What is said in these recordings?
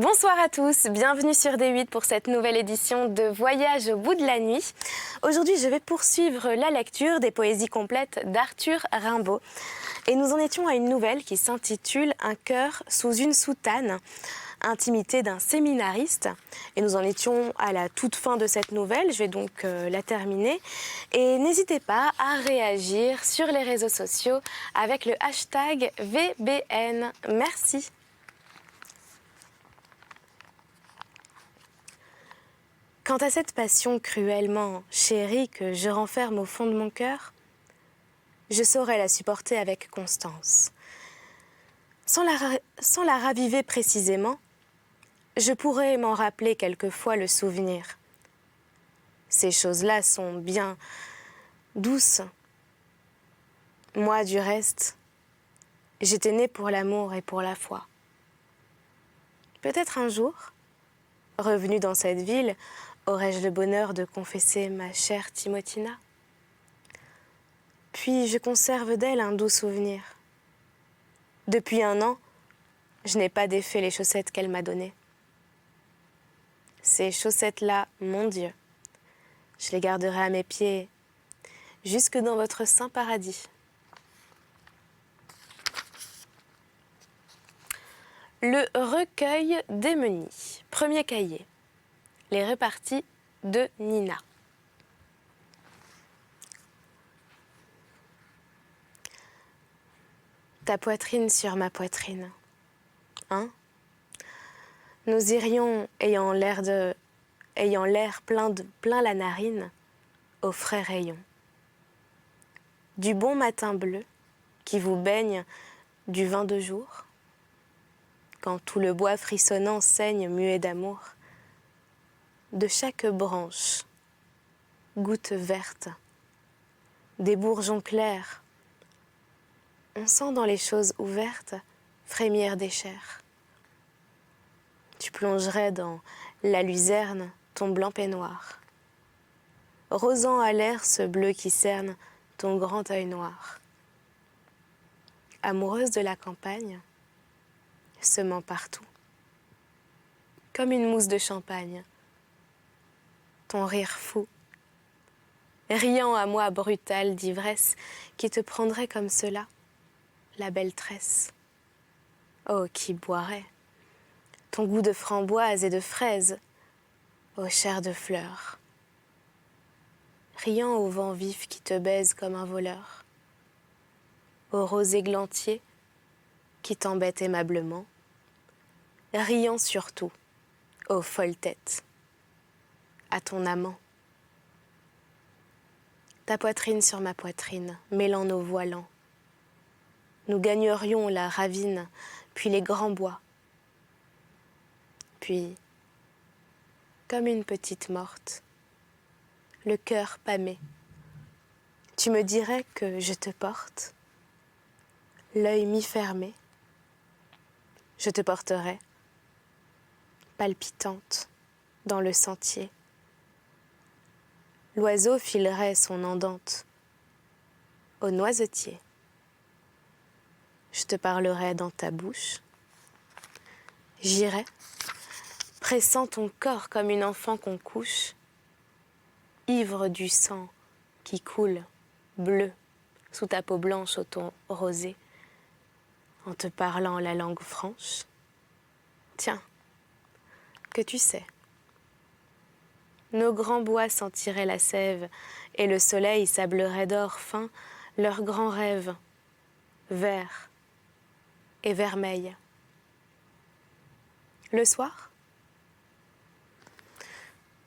Bonsoir à tous, bienvenue sur D8 pour cette nouvelle édition de Voyage au bout de la nuit. Aujourd'hui, je vais poursuivre la lecture des poésies complètes d'Arthur Rimbaud. Et nous en étions à une nouvelle qui s'intitule « Un cœur sous une soutane », intimité d'un séminariste. Et nous en étions à la toute fin de cette nouvelle, je vais donc la terminer. Et n'hésitez pas à réagir sur les réseaux sociaux avec le hashtag VBN. Merci. Quant à cette passion cruellement chérie que je renferme au fond de mon cœur, je saurais la supporter avec constance. Sans la raviver précisément, je pourrais m'en rappeler quelquefois le souvenir. Ces choses-là sont bien douces. Moi, du reste, j'étais née pour l'amour et pour la foi. Peut-être un jour, revenue dans cette ville, aurais-je le bonheur de confesser ma chère Timothina. Puis je conserve d'elle un doux souvenir. Depuis 1 an, je n'ai pas défait les chaussettes qu'elle m'a données. Ces chaussettes-là, mon Dieu, je les garderai à mes pieds jusque dans votre saint paradis. Le recueil des Menis, premier cahier. Les reparties de Nina. Ta poitrine sur ma poitrine, hein? Nous irions, ayant l'air plein la narine, aux frais rayons. Du bon matin bleu qui vous baigne du vin de jour, quand tout le bois frissonnant saigne muet d'amour, de chaque branche, goutte verte, des bourgeons clairs, on sent dans les choses ouvertes frémir des chairs. Tu plongerais dans la luzerne ton blanc peignoir, rosant à l'air ce bleu qui cerne ton grand œil noir. Amoureuse de la campagne, semant partout, comme une mousse de champagne, ton rire fou, riant à moi brutal d'ivresse qui te prendrait comme cela, la belle tresse. Oh, qui boirait ton goût de framboise et de fraise, ô chair de fleurs, riant au vent vif qui te baise comme un voleur, au rose églantier qui t'embête aimablement, riant surtout, ô folle tête, à ton amant. Ta poitrine sur ma poitrine, mêlant nos voilants, nous gagnerions la ravine, puis les grands bois. Puis, comme une petite morte, le cœur pâmé, tu me dirais que je te porte, l'œil mi-fermé, je te porterai, palpitante, dans le sentier. L'oiseau filerait son andante au noisetier. Je te parlerai dans ta bouche, j'irai, pressant ton corps comme une enfant qu'on couche, ivre du sang qui coule, bleu, sous ta peau blanche au ton rosé, en te parlant la langue franche. Tiens, que tu sais, nos grands bois sentiraient la sève, et le soleil sablerait d'or fin leurs grands rêves, verts et vermeils. Le soir,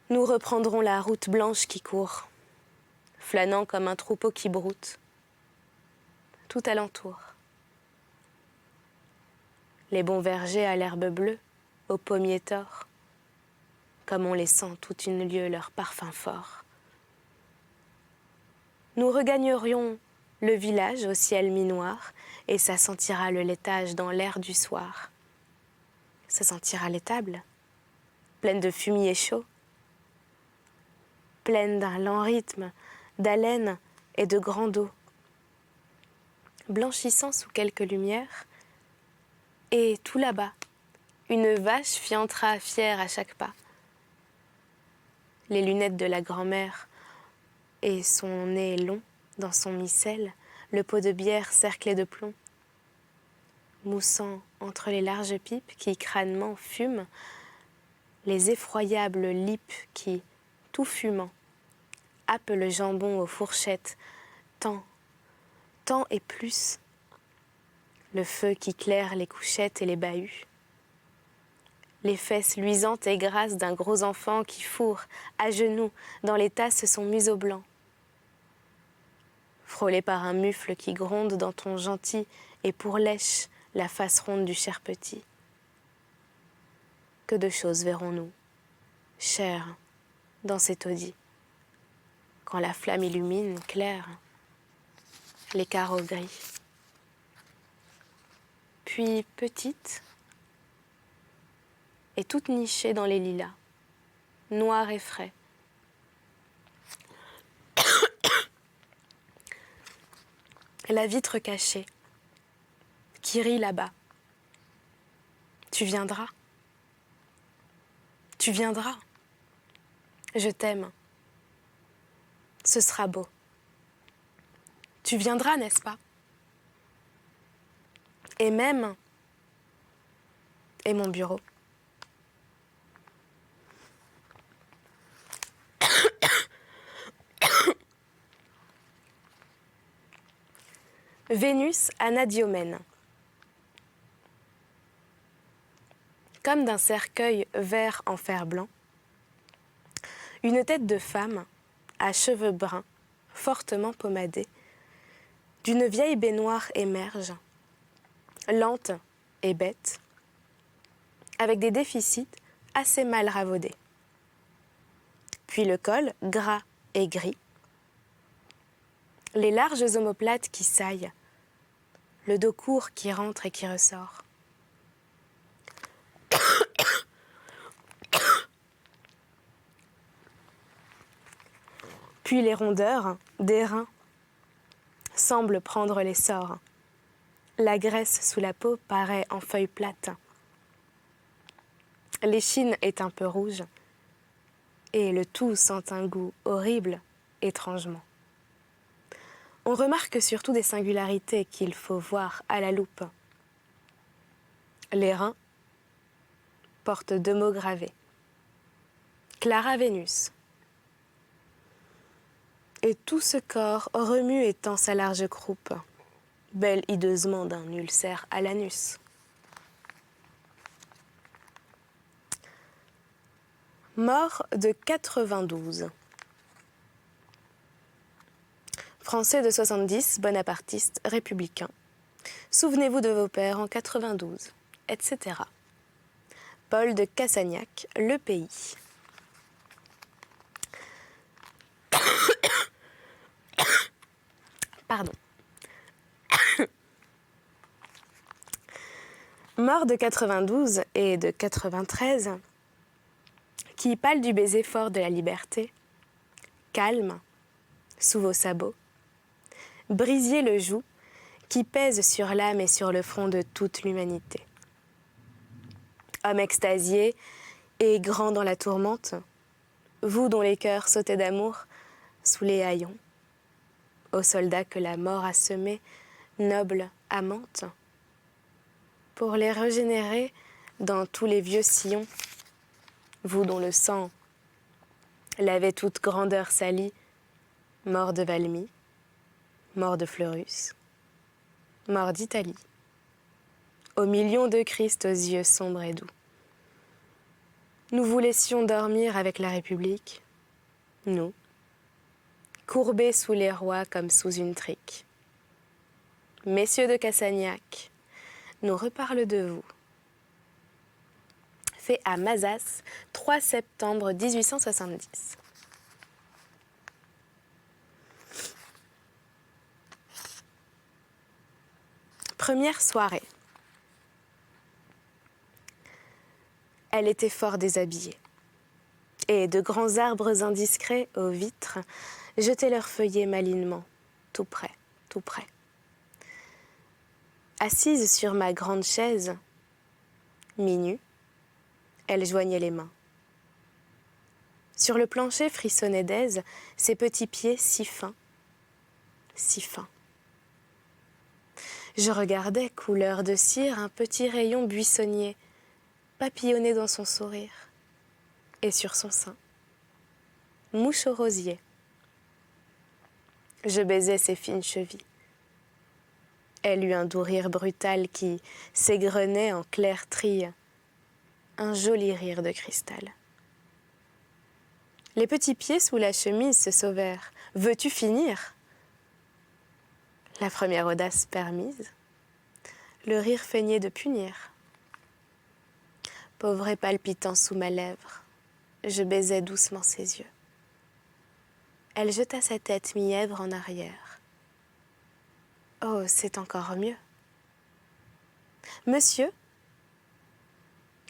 nous reprendrons la route blanche qui court, flânant comme un troupeau qui broute, tout alentour. Les bons vergers à l'herbe bleue, aux pommiers tors, comme on les sent toute une lieue leur parfum fort. Nous regagnerions le village au ciel mi-noir, et ça sentira le laitage dans l'air du soir. Ça sentira l'étable, pleine de fumier chaud, pleine d'un lent rythme, d'haleine et de grand dos, blanchissant sous quelques lumières, et tout là-bas, une vache fiantra fière à chaque pas. Les lunettes de la grand-mère et son nez long dans son micelle, le pot de bière cerclé de plomb. Moussant entre les larges pipes qui crânement fument, les effroyables lippes qui, tout fumant, happent le jambon aux fourchettes, tant et plus, le feu qui claire les couchettes et les bahuts, les fesses luisantes et grasses d'un gros enfant qui fourre, à genoux, dans les tasses son museau blanc, frôlé par un mufle qui gronde dans ton gentil et pour lèche la face ronde du cher petit. Que de choses verrons-nous, chères, dans ces taudis, quand la flamme illumine, claire, les carreaux gris. Puis petite, et toute nichée dans les lilas, noire et frais. La vitre cachée, qui rit là-bas. Tu viendras. Tu viendras. Je t'aime. Ce sera beau. Tu viendras, n'est-ce pas? Et même, et mon bureau. Vénus Anadyomène. Comme d'un cercueil vert en fer blanc, une tête de femme, à cheveux bruns, fortement pommadée, d'une vieille baignoire émerge, lente et bête, avec des déficits assez mal ravaudés. Puis le col, gras et gris, les larges omoplates qui saillent, le dos court qui rentre et qui ressort. Puis les rondeurs des reins semblent prendre l'essor. La graisse sous la peau paraît en feuilles plates. L'échine est un peu rouge et le tout sent un goût horrible, étrangement. On remarque surtout des singularités qu'il faut voir à la loupe. Les reins portent 2 mots gravés. Clara Vénus. Et tout ce corps remue et tend sa large croupe, belle hideusement d'un ulcère à l'anus. Mort de 92. Français de 70, bonapartiste, républicain. Souvenez-vous de vos pères en 92, etc. Paul de Cassagnac, Le Pays. Pardon. Mort de 92 et de 93, qui pâle du baiser fort de la liberté, calme, sous vos sabots, brisiez le joug qui pèse sur l'âme et sur le front de toute l'humanité. Homme extasié et grand dans la tourmente, vous dont les cœurs sautaient d'amour sous les haillons, aux soldats que la mort a semés, noble amante, pour les régénérer dans tous les vieux sillons, vous dont le sang lavait toute grandeur salie, mort de Valmy, mort de Fleurus, mort d'Italie, aux millions de Christ aux yeux sombres et doux. Nous vous laissions dormir avec la République, nous, courbés sous les rois comme sous une trique. Messieurs de Cassagnac, nous reparle de vous. Fait à Mazas, 3 septembre 1870. Première soirée. Elle était fort déshabillée, et de grands arbres indiscrets aux vitres jetaient leurs feuillets malinement, tout près, tout près. Assise sur ma grande chaise, mi-nue, Elle joignait les mains. Sur le plancher frissonnait d'aise ses petits pieds si fins, si fins. Je regardais, couleur de cire, un petit rayon buissonnier, papillonné dans son sourire, et sur son sein, mouche au rosier. Je baisais ses fines chevilles. Elle eut un doux rire brutal qui s'égrenait en clair trille, un joli rire de cristal. Les petits pieds sous la chemise se sauvèrent. « Veux-tu finir ?» La première audace permise, le rire feignait de punir. Pauvre et palpitant sous ma lèvre, je baisais doucement ses yeux. Elle jeta sa tête mièvre en arrière. Oh, c'est encore mieux. Monsieur,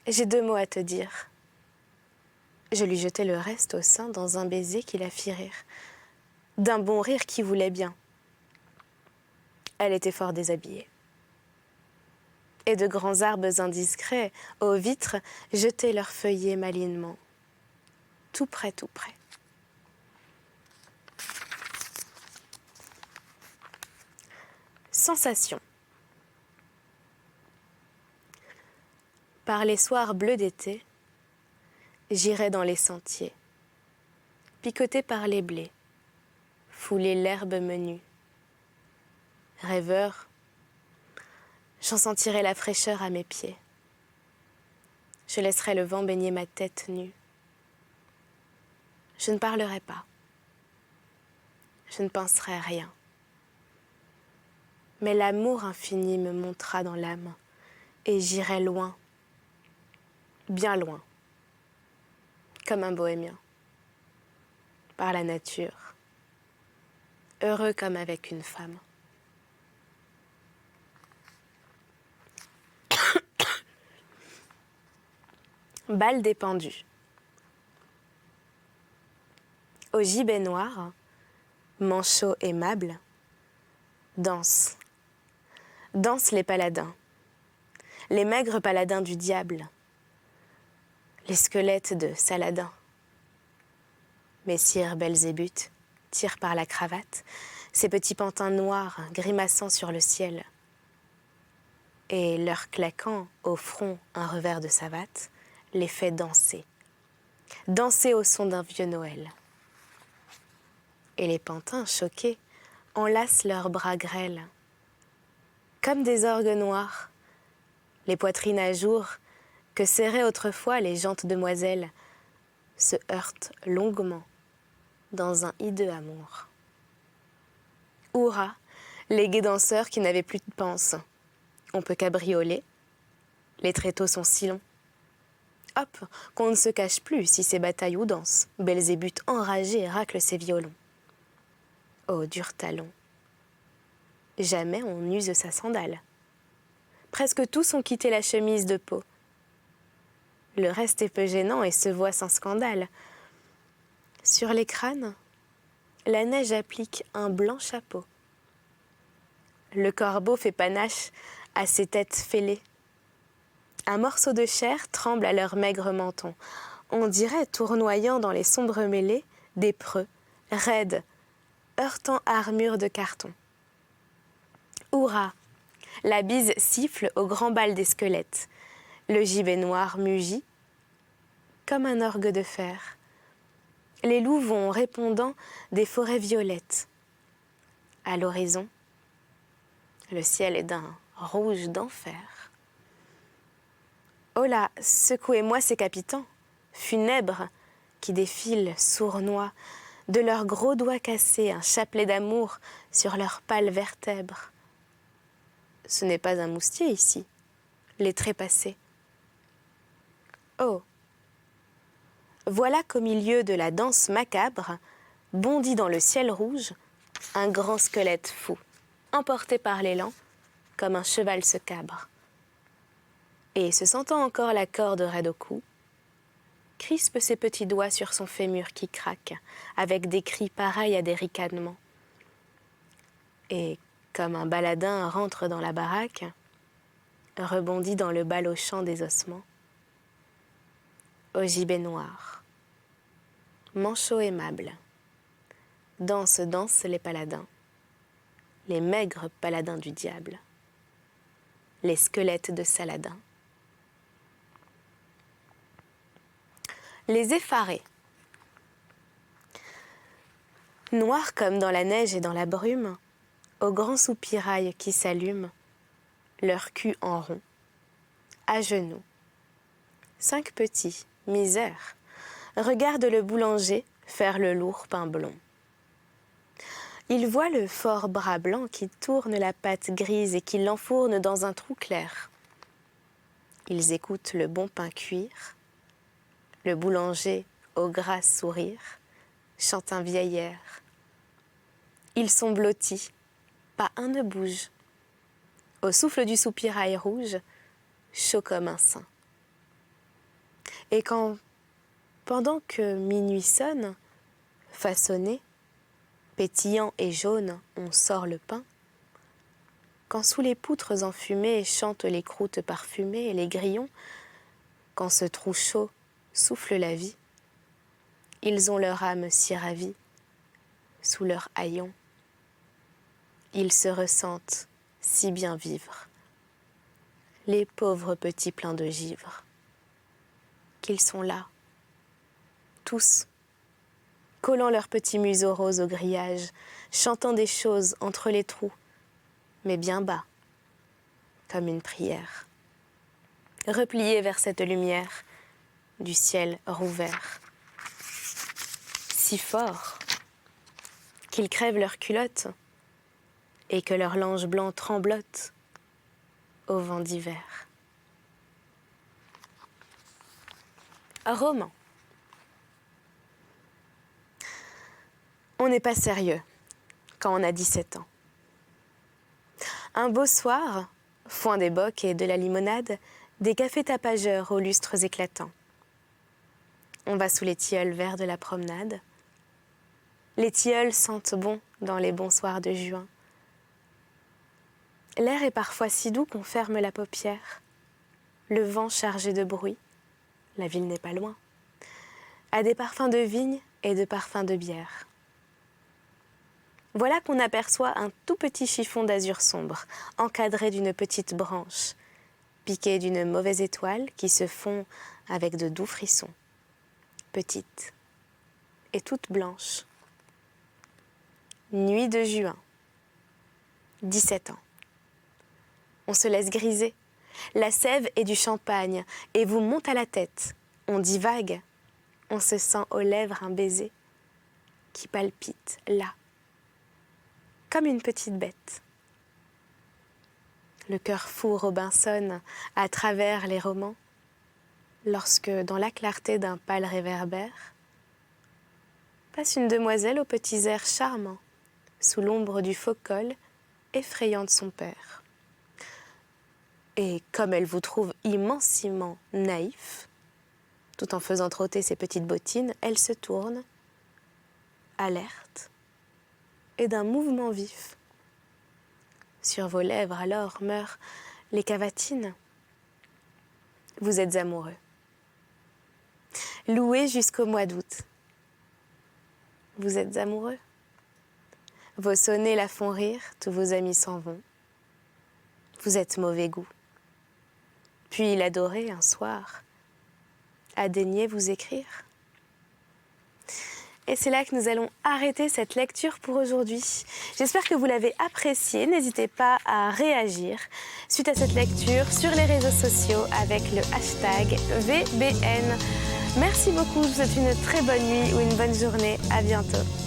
j'ai 2 mots à te dire. Je lui jetai le reste au sein dans un baiser qui la fit rire, d'un bon rire qui voulait bien. Elle était fort déshabillée. Et de grands arbres indiscrets, aux vitres, jetaient leurs feuillets malinement. Tout près, tout près. Sensation. Par les soirs bleus d'été, j'irais dans les sentiers, picoter par les blés, fouler l'herbe menue. Rêveur, j'en sentirais la fraîcheur à mes pieds. Je laisserais le vent baigner ma tête nue. Je ne parlerai pas. Je ne penserai rien. Mais l'amour infini me montera dans l'âme, et j'irai loin, bien loin, comme un bohémien, par la nature, heureux comme avec une femme. Bal des pendus. Au gibet noir, manchots aimables, dansent les paladins, les maigres paladins du diable, les squelettes de Saladin. Messire Belzébuth tire par la cravate ses petits pantins noirs grimaçant sur le ciel, et leur claquant au front un revers de savate les fait danser, danser au son d'un vieux Noël. Et les pantins choqués enlacent leurs bras grêles, comme des orgues noirs, les poitrines à jour que serraient autrefois les jantes demoiselles se heurtent longuement dans un hideux amour. Hurrah, les gais danseurs qui n'avaient plus de panse. On peut cabrioler, les tréteaux sont si longs. Hop, qu'on ne se cache plus si c'est bataille ou danse. Belzébuth enragé racle ses violons. Ô dur talon, jamais on n'use sa sandale. Presque tous ont quitté la chemise de peau. Le reste est peu gênant et se voit sans scandale. Sur les crânes, la neige applique un blanc chapeau. Le corbeau fait panache à ses têtes fêlées. Un morceau de chair tremble à leur maigre menton. On dirait, tournoyant dans les sombres mêlées, des preux, raides, heurtant armure de carton. Hurrah! La bise siffle au grand bal des squelettes. Le gibet noir mugit comme un orgue de fer. Les loups vont répondant des forêts violettes. À l'horizon, le ciel est d'un rouge d'enfer. Oh là, secouez-moi ces capitans, funèbres, qui défilent sournois, de leurs gros doigts cassés un chapelet d'amour sur leurs pâles vertèbres. Ce n'est pas un moustier ici, les trépassés. Oh! Voilà qu'au milieu de la danse macabre, bondit dans le ciel rouge, un grand squelette fou, emporté par l'élan, comme un cheval se cabre. Et, se sentant encore la corde raide au cou, crispe ses petits doigts sur son fémur qui craque, avec des cris pareils à des ricanements. Et, comme un baladin rentre dans la baraque, rebondit dans le bal au chant des ossements. au gibet noir. Manchot aimable. Dansent, dansent les paladins, les maigres paladins du diable, les squelettes de Saladin. Les effarés. Noirs comme dans la neige et dans la brume, aux grands soupirails qui s'allument, leur cul en rond, à genoux. 5 petits, misères, regardent le boulanger faire le lourd pain blond. Ils voient le fort bras blanc qui tourne la pâte grise et qui l'enfourne dans un trou clair. Ils écoutent le bon pain cuire, le boulanger au gras sourire chante un vieil air. Ils sont blottis, pas un ne bouge. Au souffle du soupirail rouge, chaud comme un sein. Et quand, pendant que minuit sonne, façonné, pétillant et jaune, on sort le pain, quand sous les poutres enfumées chantent les croûtes parfumées et les grillons, quand ce trou chaud souffle la vie, ils ont leur âme si ravie, sous leur haillon. Ils se ressentent si bien vivre, les pauvres petits pleins de givre, qu'ils sont là, tous, collant leurs petits museaux roses au grillage, chantant des choses entre les trous, mais bien bas, comme une prière, repliés vers cette lumière du ciel rouvert, si fort qu'ils crèvent leurs culottes et que leur lange blanc tremblote au vent d'hiver. Roman. On n'est pas sérieux quand on a 17 ans. Un beau soir, foin des bocs et de la limonade, des cafés tapageurs aux lustres éclatants. On va sous les tilleuls verts de la promenade. Les tilleuls sentent bon dans les bons soirs de juin. L'air est parfois si doux qu'on ferme la paupière. Le vent chargé de bruit, la ville n'est pas loin, a des parfums de vigne et de parfums de bière. Voilà qu'on aperçoit un tout petit chiffon d'azur sombre, encadré d'une petite branche, piqué d'une mauvaise étoile qui se fond avec de doux frissons. Petite et toute blanche. Nuit de juin, 17 ans. On se laisse griser. La sève est du champagne et vous monte à la tête. On divague. On se sent aux lèvres un baiser qui palpite là, comme une petite bête. Le cœur fou Robinson à travers les romans, lorsque, dans la clarté d'un pâle réverbère, passe une demoiselle aux petits airs charmants, sous l'ombre du faux col effrayant de son père. Et comme elle vous trouve immensément naïf, tout en faisant trotter ses petites bottines, elle se tourne, alerte, et d'un mouvement vif. Sur vos lèvres alors meurent les cavatines. Vous êtes amoureux. Loué jusqu'au mois d'août. Vous êtes amoureux. Vos sonnets la font rire, tous vos amis s'en vont. Vous êtes mauvais goût. Puis l'adoré un soir a daigné vous écrire. Et c'est là que nous allons arrêter cette lecture pour aujourd'hui. J'espère que vous l'avez appréciée. N'hésitez pas à réagir suite à cette lecture sur les réseaux sociaux avec le hashtag VBN. Merci beaucoup, je vous souhaite une très bonne nuit ou une bonne journée. À bientôt.